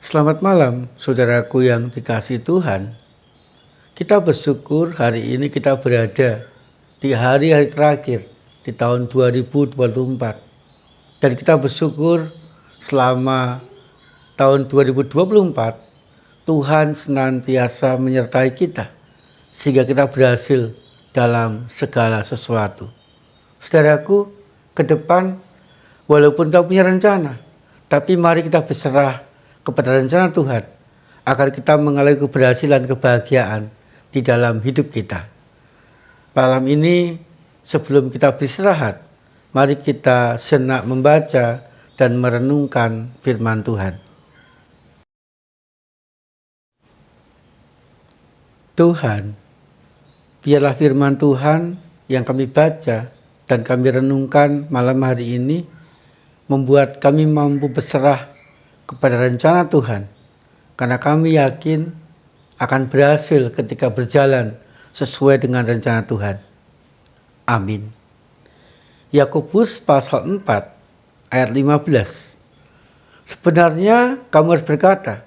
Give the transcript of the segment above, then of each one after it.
Selamat malam, saudaraku yang dikasihi Tuhan. Kita bersyukur hari ini kita berada di hari-hari terakhir di tahun 2024. Dan kita bersyukur selama tahun 2024, Tuhan senantiasa menyertai kita sehingga kita berhasil dalam segala sesuatu. Saudaraku, ke depan walaupun kita punya rencana, tapi mari kita berserah kepada rencana Tuhan agar kita mengalami keberhasilan, kebahagiaan di dalam hidup kita. Malam ini sebelum kita beristirahat, mari kita sejenak membaca dan merenungkan firman Tuhan. Tuhan, biarlah firman Tuhan yang kami baca dan kami renungkan malam hari ini membuat kami mampu berserah kepada rencana Tuhan, karena kami yakin akan berhasil ketika berjalan sesuai dengan rencana Tuhan. Amin. Yakobus pasal 4 ayat 15. Sebenarnya kamu harus berkata,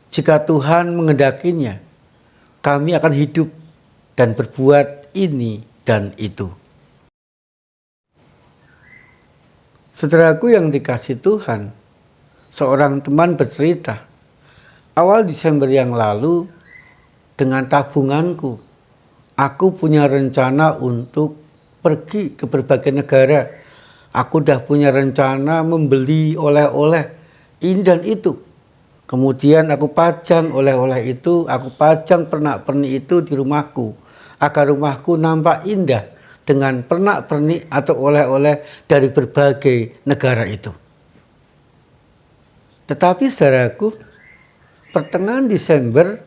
jika Tuhan menghendakinya, kami akan hidup dan berbuat ini dan itu. Saudaraku yang dikasihi Tuhan, seorang teman bercerita, awal Desember yang lalu dengan tabunganku, aku punya rencana untuk pergi ke berbagai negara. Aku udah punya rencana membeli oleh-oleh ini dan itu. Kemudian aku pajang oleh-oleh itu, aku pajang pernak-pernik itu di rumahku, agar rumahku nampak indah dengan pernak-pernik atau oleh-oleh dari berbagai negara itu. Tetapi saudaraku, pertengahan Desember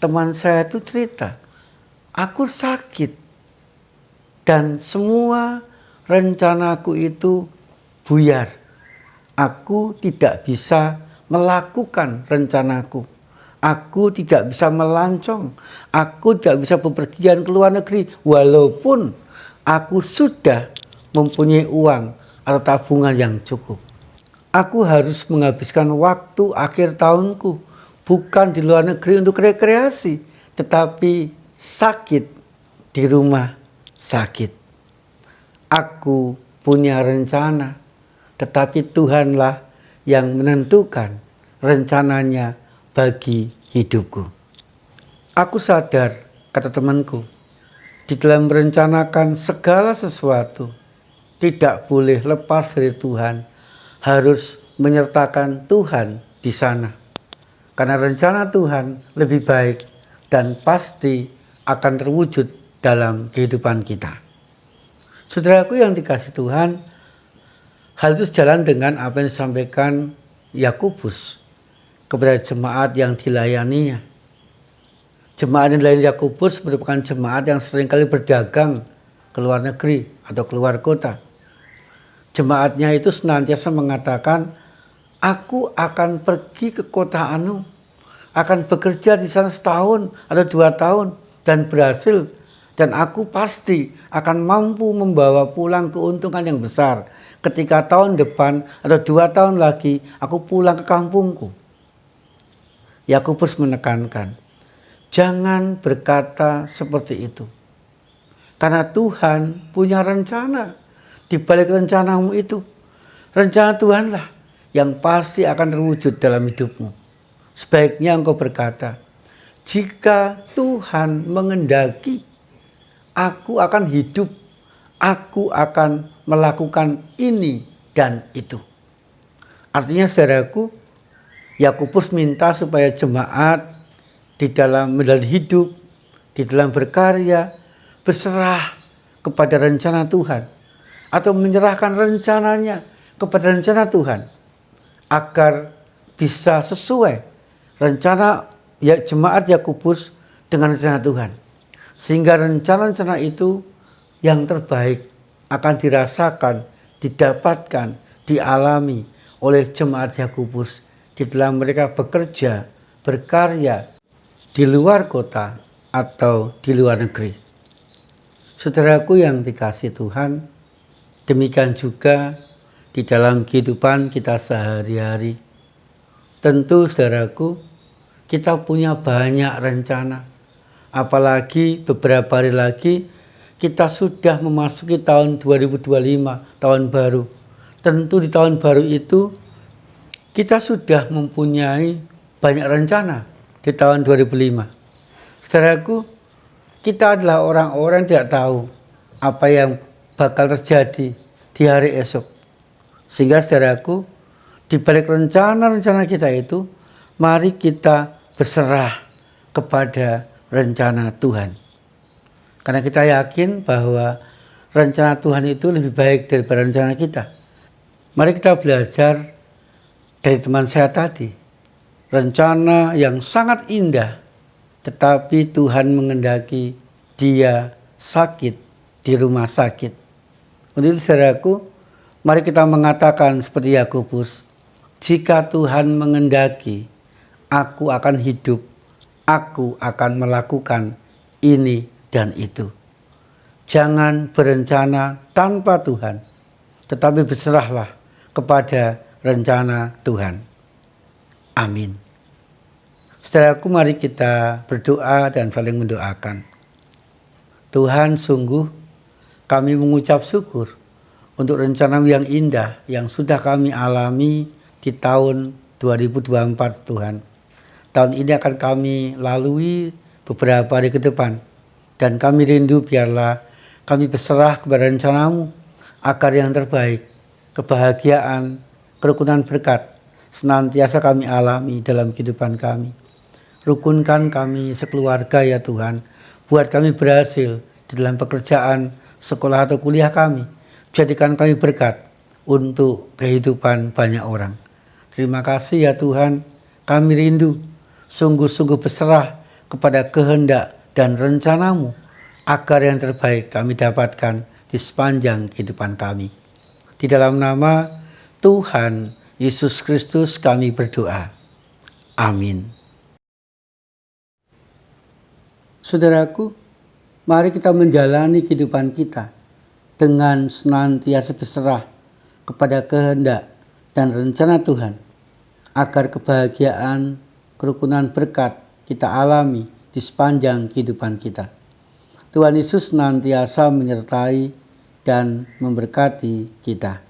teman saya itu cerita, aku sakit dan semua rencanaku itu buyar. Aku tidak bisa melakukan rencanaku. Aku tidak bisa melancong. Aku tidak bisa bepergian ke luar negeri walaupun aku sudah mempunyai uang atau tabungan yang cukup. Aku harus menghabiskan waktu akhir tahunku bukan di luar negeri untuk rekreasi, tetapi sakit di rumah sakit. Aku punya rencana, tetapi Tuhanlah yang menentukan rencananya bagi hidupku. Aku sadar, kata temanku, di dalam merencanakan segala sesuatu tidak boleh lepas dari Tuhan, harus menyertakan Tuhan di sana. Karena rencana Tuhan lebih baik dan pasti akan terwujud dalam kehidupan kita. Saudaraku yang dikasihi Tuhan, hal itu sejalan dengan apa yang disampaikan Yakobus kepada jemaat yang dilayaninya. Jemaat yang dilayani Yakobus merupakan jemaat yang seringkali berdagang ke luar negeri atau keluar kota. Jemaatnya itu senantiasa mengatakan, aku akan pergi ke kota anu, akan bekerja di sana setahun atau 2 tahun dan berhasil, dan aku pasti akan mampu membawa pulang keuntungan yang besar ketika tahun depan atau 2 tahun lagi aku pulang ke kampungku. Yakobus menekankan, jangan berkata seperti itu, karena Tuhan punya rencana. Di balik rencanamu itu, rencana Tuhanlah yang pasti akan terwujud dalam hidupmu. Sebaiknya engkau berkata, jika Tuhan menghendaki, aku akan hidup, aku akan melakukan ini dan itu. Artinya saudaraku, Yakobus minta supaya jemaat di dalam menjalani hidup, di dalam berkarya, berserah kepada rencana Tuhan, atau menyerahkan rencananya kepada rencana Tuhan, agar bisa sesuai rencana jemaat Yakobus dengan rencana Tuhan. Sehingga rencana-rencana itu yang terbaik akan dirasakan, didapatkan, dialami oleh jemaat Yakobus di dalam mereka bekerja, berkarya di luar kota atau di luar negeri. Saudaraku yang dikasihi Tuhan, demikian juga di dalam kehidupan kita sehari-hari. Tentu saudaraku, kita punya banyak rencana. Apalagi beberapa hari lagi kita sudah memasuki tahun 2025, tahun baru. Tentu di tahun baru itu kita sudah mempunyai banyak rencana di tahun 2005. Saudaraku, kita adalah orang-orang yang tidak tahu apa yang bakal terjadi di hari esok. Sehingga saudaraku, di balik rencana-rencana kita itu, mari kita berserah kepada rencana Tuhan. Karena kita yakin bahwa rencana Tuhan itu lebih baik daripada rencana kita. Mari kita belajar dari teman saya tadi. Rencana yang sangat indah, tetapi Tuhan mengendaki dia sakit di rumah sakit. Untuk itu saudaraku, mari kita mengatakan seperti Yakobus, jika Tuhan mengendaki, aku akan hidup, aku akan melakukan ini dan itu. Jangan berencana tanpa Tuhan, tetapi berserahlah kepada rencana Tuhan. Amin. Saudaraku, mari kita berdoa dan saling mendoakan. Tuhan, sungguh kami mengucap syukur untuk rencana yang indah yang sudah kami alami di tahun 2024 Tuhan. Tahun ini akan kami lalui beberapa hari ke depan. Dan kami rindu biarlah kami berserah kepada rencana-Mu agar yang terbaik, kebahagiaan, kerukunan berkat senantiasa kami alami dalam kehidupan kami. Rukunkan kami sekeluarga ya Tuhan. Buat kami berhasil di dalam pekerjaan, sekolah atau kuliah kami. Jadikan kami berkat untuk kehidupan banyak orang. Terima kasih ya Tuhan, kami rindu sungguh-sungguh berserah kepada kehendak dan rencana-Mu agar yang terbaik kami dapatkan di sepanjang kehidupan kami. Di dalam nama Tuhan Yesus Kristus kami berdoa. Amin. Saudaraku, mari kita menjalani kehidupan kita dengan senantiasa berserah kepada kehendak dan rencana Tuhan, agar kebahagiaan, kerukunan berkat kita alami di sepanjang kehidupan kita. Tuhan Yesus senantiasa menyertai dan memberkati kita.